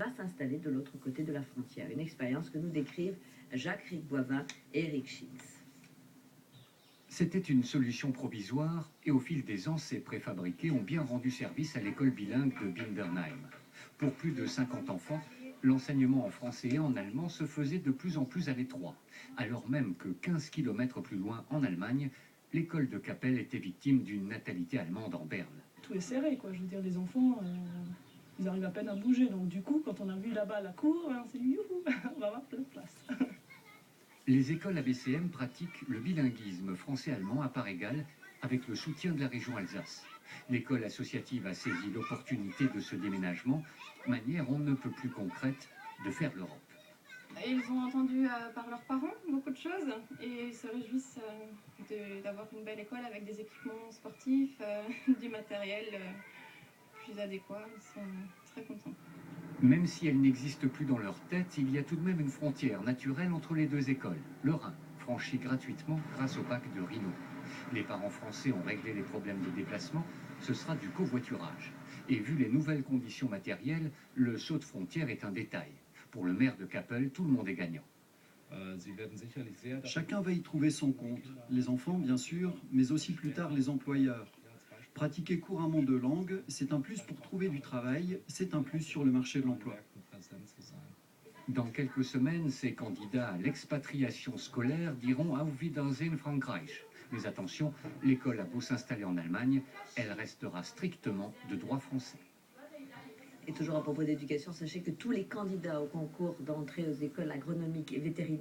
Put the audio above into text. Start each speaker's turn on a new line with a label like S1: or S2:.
S1: va s'installer de l'autre côté de la frontière. Une expérience que nous décrivent Jacques Ric-Boivin et Eric Schintz.
S2: C'était une solution provisoire et au fil des ans, ces préfabriqués ont bien rendu service à l'école bilingue de Bindernheim. Pour plus de 50 enfants, l'enseignement en français et en allemand se faisait de plus en plus à l'étroit, alors même que 15 km plus loin en Allemagne, l'école de Kappel était victime d'une natalité allemande en berne.
S3: Tout est serré, quoi. Je veux dire, les enfants, ils arrivent à peine à bouger. Donc du coup, quand on a vu là-bas la cour, on s'est dit, youhou, on va avoir plein de place.
S2: Les écoles ABCM pratiquent le bilinguisme français-allemand à part égale avec le soutien de la région Alsace. L'école associative a saisi l'opportunité de ce déménagement, manière on ne peut plus concrète de faire l'Europe.
S4: Ils ont entendu par leurs parents beaucoup de choses et ils se réjouissent d'avoir une belle école avec des équipements sportifs, du matériel plus adéquat. Ils sont très contents.
S2: Même si elle n'existe plus dans leur tête, il y a tout de même une frontière naturelle entre les deux écoles, le Rhin, franchi gratuitement grâce au parc de Rhino. Les parents français ont réglé les problèmes de déplacement, ce sera du covoiturage. Et vu les nouvelles conditions matérielles, le saut de frontière est un détail. Pour le maire de Kappel, tout le monde est gagnant.
S5: Chacun va y trouver son compte. Les enfants, bien sûr, mais aussi plus tard les employeurs. Pratiquer couramment deux langues, c'est un plus pour trouver du travail, c'est un plus sur le marché de l'emploi.
S2: Dans quelques semaines, ces candidats à l'expatriation scolaire diront Auf Wiedersehen Frankreich. Mais attention, l'école a beau s'installer en Allemagne, elle restera strictement de droit français.
S1: Et toujours à propos d'éducation, sachez que tous les candidats au concours d'entrée aux écoles agronomiques et vétérinaires